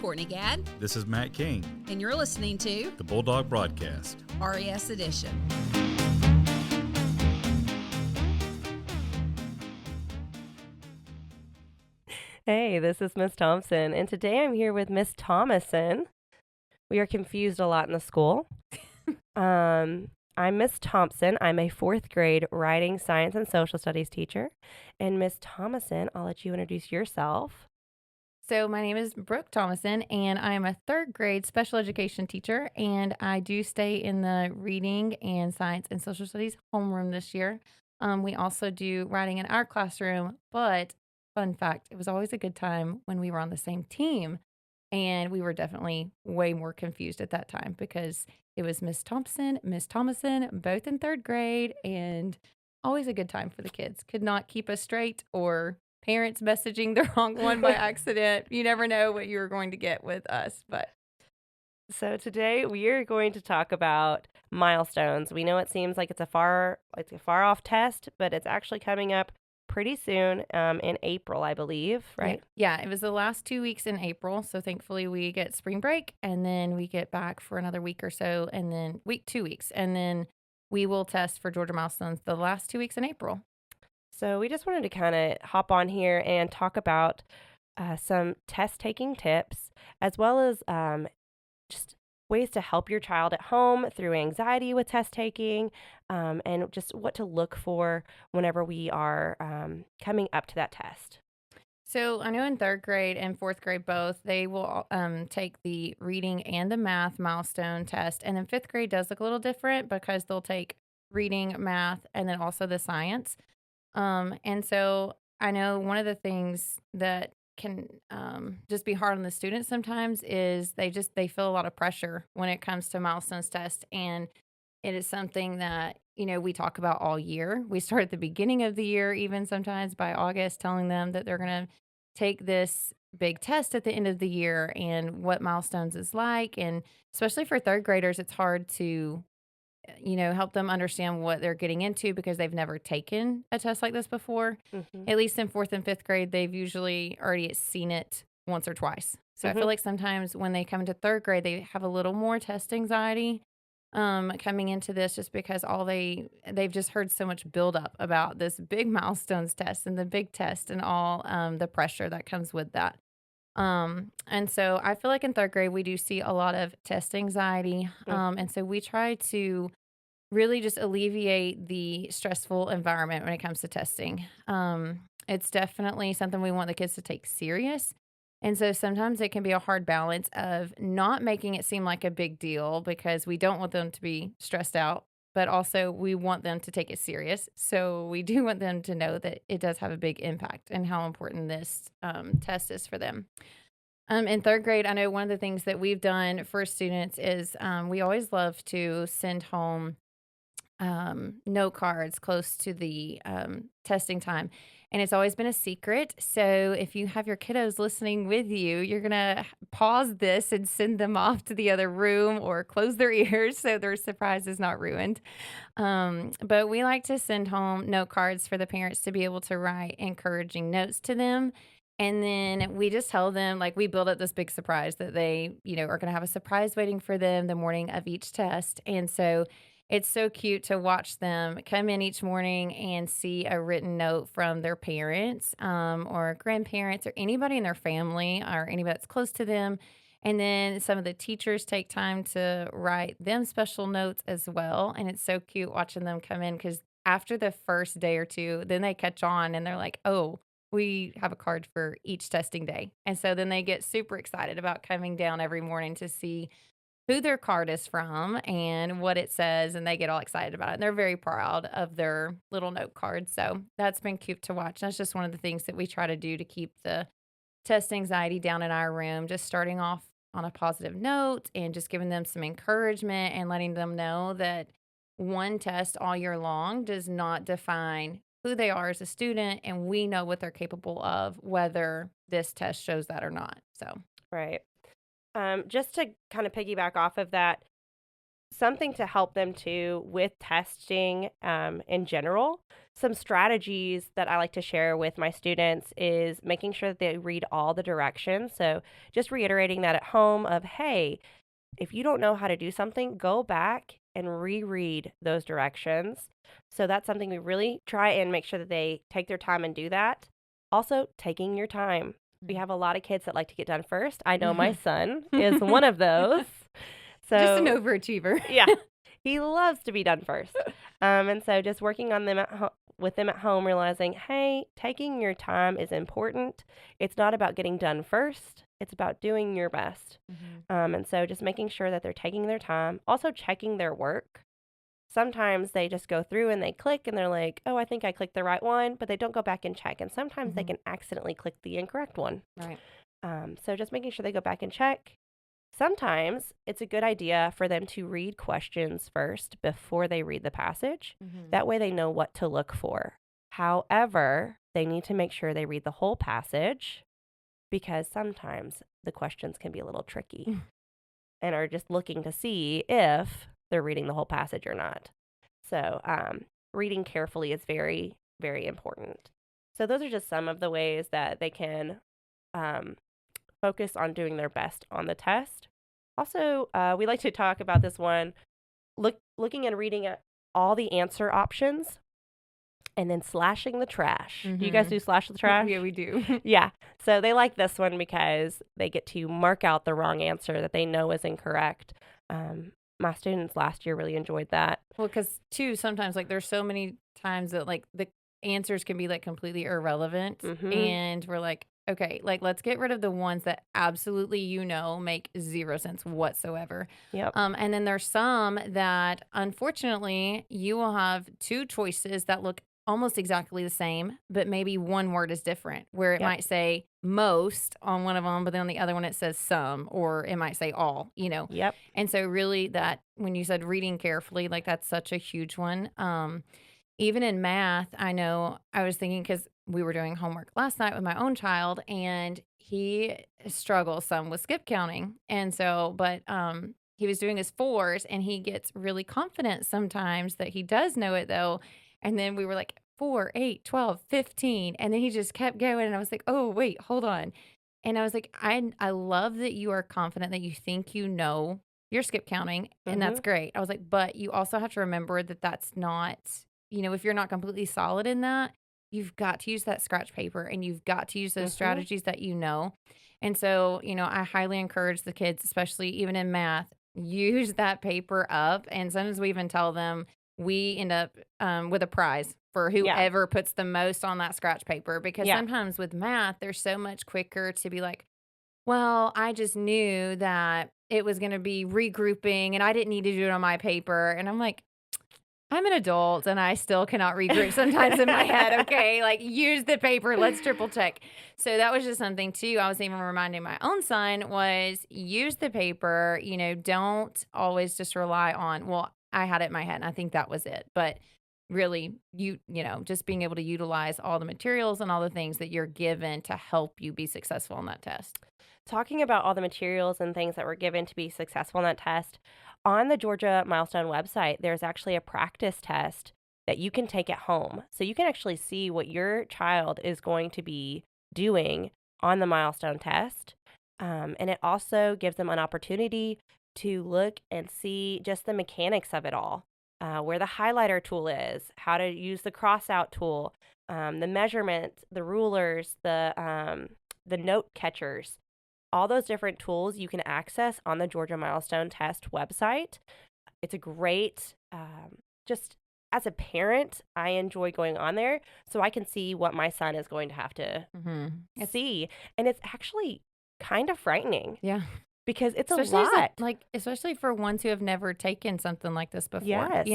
Courtney Gadd. This is Matt King. And you're listening to The Bulldog Broadcast. RES Edition. Hey, this is Miss Thompson, and today I'm here with Miss Thomason. We are confused a lot in the school. I'm Miss Thompson. I'm a 4th grade writing, science, and social studies teacher. And Miss Thomason, I'll let you introduce yourself. So my name is Brooke Thomason, and I am a 3rd grade special education teacher, and I do stay in the reading and science and social studies homeroom this year. We also do writing in our classroom, but fun fact, it was always a good time when we were on the same team, and we were definitely way more confused at that time because it was Miss Thompson, Miss Thomason, both in 3rd grade, and always a good time for the kids. Could not keep us straight, or parents messaging the wrong one by accident. You never know what you're going to get with us. But So today we are going to talk about milestones. We know it seems like it's a far off test, but it's actually coming up pretty soon in April, I believe, right? Yeah, it was the last 2 weeks in April. So thankfully we get spring break, and then we get back for another week or so, and then 2 weeks. And then we will test for Georgia milestones the last 2 weeks in April. So we just wanted to kind of hop on here and talk about some test-taking tips, as well as just ways to help your child at home through anxiety with test-taking, and just what to look for whenever we are coming up to that test. So I know in 3rd grade and 4th grade both, they will take the reading and the math milestone test. And then 5th grade does look a little different because they'll take reading, math, and then also the science. And so I know one of the things that can just be hard on the students sometimes is they feel a lot of pressure when it comes to milestones test. And it is something that, we talk about all year. We start at the beginning of the year, even sometimes by August, telling them that they're going to take this big test at the end of the year and what milestones is like. And especially for 3rd graders, it's hard to help them understand what they're getting into because they've never taken a test like this before. Mm-hmm. At least in 4th and 5th grade, they've usually already seen it once or twice. So I feel like sometimes when they come into 3rd grade, they have a little more test anxiety coming into this, just because they've just heard so much buildup about this big milestones test and the big test and all the pressure that comes with that. And so I feel like in 3rd grade, we do see a lot of test anxiety. And so we try to really just alleviate the stressful environment when it comes to testing. It's definitely something we want the kids to take serious. And so sometimes it can be a hard balance of not making it seem like a big deal because we don't want them to be stressed out, but also we want them to take it serious. So we do want them to know that it does have a big impact and how important this test is for them. In 3rd grade, I know one of the things that we've done for students is we always love to send home note cards close to the testing time. And it's always been a secret. So if you have your kiddos listening with you, you're going to pause this and send them off to the other room or close their ears so their surprise is not ruined. But we like to send home note cards for the parents to be able to write encouraging notes to them. And then we just tell them, like, we build up this big surprise that they, are going to have a surprise waiting for them the morning of each test. And so it's so cute to watch them come in each morning and see a written note from their parents or grandparents or anybody in their family or anybody that's close to them. And then some of the teachers take time to write them special notes as well. And it's so cute watching them come in because after the first day or two, then they catch on and they're like, oh, we have a card for each testing day. And so then they get super excited about coming down every morning to see who their card is from and what it says, and they get all excited about it. And they're very proud of their little note card. So that's been cute to watch. That's just one of the things that we try to do to keep the test anxiety down in our room, just starting off on a positive note and just giving them some encouragement and letting them know that one test all year long does not define who they are as a student, and we know what they're capable of, whether this test shows that or not. So, Right. Just to kind of piggyback off of that, something to help them too with testing in general. some strategies that I like to share with my students is making sure that they read all the directions. So just reiterating that at home of, hey, if you don't know how to do something, go back and reread those directions. So that's something we really try and make sure that they take their time and do that. Also, taking your time. We have a lot of kids that like to get done first. I know my son is one of those. So Just an overachiever. yeah, he loves to be done first. And so just working on them with them at home, realizing, hey, taking your time is important. It's not about getting done first. It's about doing your best. And so just making sure that they're taking their time. Also checking their work. Sometimes they just go through and they click and they're like, oh, I think I clicked the right one, but they don't go back and check. And sometimes they can accidentally click the incorrect one. Right. So just making sure they go back and check. Sometimes it's a good idea for them to read questions first before they read the passage. That way they know what to look for. However, they need to make sure they read the whole passage because sometimes the questions can be a little tricky and are just looking to see if they're reading the whole passage or not. So reading carefully is very, very important. So those are just some of the ways that they can focus on doing their best on the test. Also, we like to talk about this one, looking and reading at all the answer options and then slashing the trash. Do you guys do slash the trash? Yeah, we do. Yeah. So they like this one because they get to mark out the wrong answer that they know is incorrect. My students last year really enjoyed that. Well, because too, sometimes like there's so many times that like the answers can be like completely irrelevant. And we're like, okay, like let's get rid of the ones that absolutely, make zero sense whatsoever. Yep. And then there's some that unfortunately you will have two choices that look almost exactly the same, but maybe one word is different, where it might say most on one of them, but then on the other one it says some, or it might say all, Yep. And so really that, when you said reading carefully, like that's such a huge one. Even in math, I know I was thinking, because we were doing homework last night with my own child, and he struggles some with skip counting. And so, but he was doing his fours, and he gets really confident sometimes that he does know it though. And then we were like 4, 8, 12, 15. And then he just kept going. And I was like, oh, wait, hold on. And I was like, I love that you are confident that you think you know your skip counting. And that's great. I was like, but you also have to remember that that's not, if you're not completely solid in that, you've got to use that scratch paper and you've got to use those strategies that you know. And so, I highly encourage the kids, especially even in math, use that paper up. And sometimes we even tell them, we end up with a prize for whoever puts the most on that scratch paper. Because sometimes with math, they're so much quicker to be like, well, I just knew that it was going to be regrouping and I didn't need to do it on my paper. And I'm like, I'm an adult and I still cannot regroup sometimes in my head. Okay, like use the paper. Let's triple check. So that was just something too. I was even reminding my own son was use the paper. Don't always just rely on, well, I had it in my head and I think that was it. But really, just being able to utilize all the materials and all the things that you're given to help you be successful in that test. Talking about all the materials and things that were given to be successful in that test, on the Georgia Milestone website, there's actually a practice test that you can take at home. So you can actually see what your child is going to be doing on the Milestone test. And it also gives them an opportunity to look and see just the mechanics of it all, where the highlighter tool is, how to use the crossout tool, the measurement, the rulers, the note catchers. All those different tools you can access on the Georgia Milestone Test website. It's a great, just as a parent, I enjoy going on there so I can see what my son is going to have to see. And it's actually kind of frightening. Yeah. Because it's especially a lot. Especially for ones who have never taken something like this before. Yes.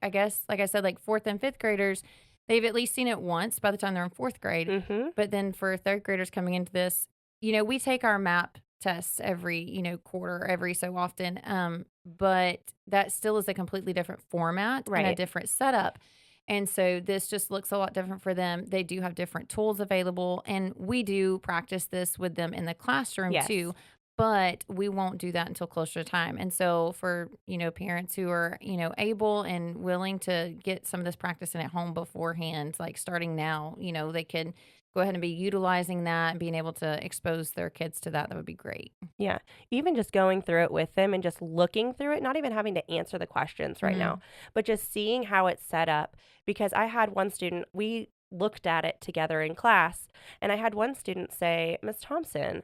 I guess, like I said, like 4th and 5th graders, they've at least seen it once by the time they're in 4th grade. But then for 3rd graders coming into this, we take our MAP tests every, quarter, every so often. But that still is a completely different format and a different setup. And so this just looks a lot different for them. They do have different tools available. And we do practice this with them in the classroom too. but we won't do that until closer to time. And so for, parents who are, able and willing to get some of this practice in at home beforehand, like starting now, they can go ahead and be utilizing that and being able to expose their kids to that. That would be great. Yeah. Even just going through it with them and just looking through it, not even having to answer the questions right now, but just seeing how it's set up. Because I had one student, we looked at it together in class, and I had one student say, Miss Thompson,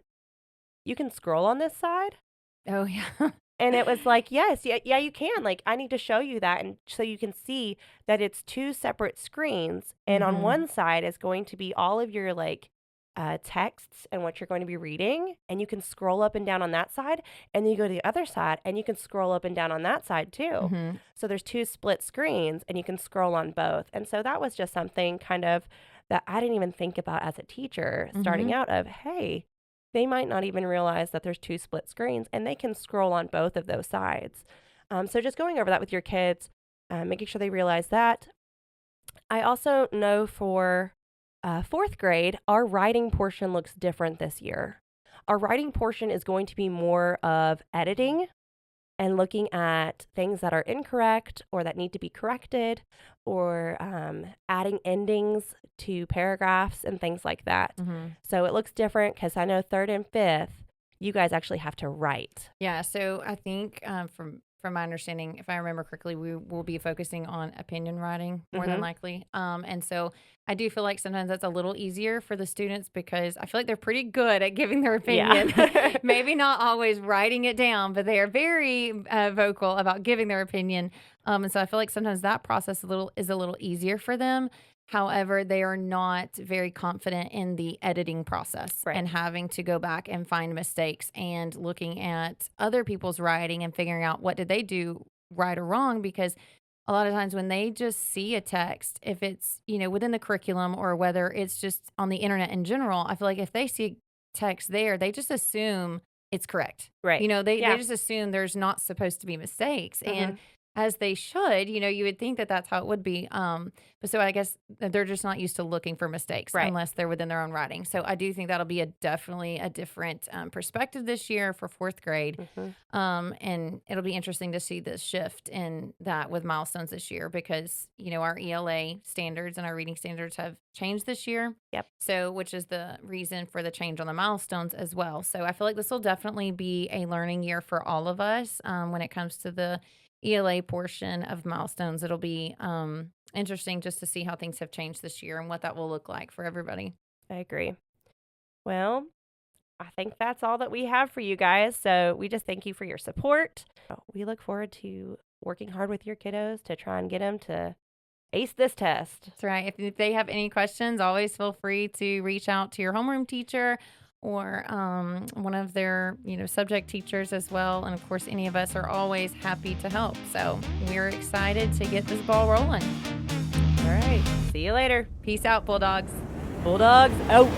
you can scroll on this side? Oh, yeah. And it was like, yes, yeah, you can. Like, I need to show you that. And so you can see that it's two separate screens. And on one side is going to be all of your texts and what you're going to be reading. And you can scroll up and down on that side. And then you go to the other side and you can scroll up and down on that side too. So there's two split screens and you can scroll on both. And so that was just something kind of that I didn't even think about as a teacher starting out of, hey, they might not even realize that there's two split screens and they can scroll on both of those sides. So just going over that with your kids, making sure they realize that. I also know for fourth grade, our writing portion looks different this year. Our writing portion is going to be more of editing and looking at things that are incorrect or that need to be corrected, or adding endings to paragraphs and things like that. So it looks different because I know third and fifth, you guys actually have to write. Yeah, so I think from my understanding, if I remember correctly, we will be focusing on opinion writing more than likely. And so I do feel like sometimes that's a little easier for the students because I feel like they're pretty good at giving their opinion. Yeah. Maybe not always writing it down, but they are very vocal about giving their opinion. And so I feel like sometimes that process is a little easier for them. However, they are not very confident in the editing process and having to go back and find mistakes and looking at other people's writing and figuring out what did they do right or wrong. Because a lot of times when they just see a text, if it's, within the curriculum or whether it's just on the internet in general, I feel like if they see a text there, they just assume it's correct. Right. They just assume there's not supposed to be mistakes. And as they should, you would think that that's how it would be. But so I guess they're just not used to looking for mistakes unless they're within their own writing. So I do think that'll be definitely a different perspective this year for fourth grade. And it'll be interesting to see this shift in that with milestones this year because, our ELA standards and our reading standards have changed this year. Yep. So, which is the reason for the change on the milestones as well. So I feel like this will definitely be a learning year for all of us when it comes to the ELA portion of milestones. It'll be interesting just to see how things have changed this year and what that will look like for everybody. I agree. Well, I think that's all that we have for you guys. So we just thank you for your support. We look forward to working hard with your kiddos to try and get them to ace this test. That's right. If they have any questions, always feel free to reach out to your homeroom teacher or one of their, subject teachers as well. And of course, any of us are always happy to help. So we're excited to get this ball rolling. All right. See you later. Peace out, Bulldogs. Bulldogs out.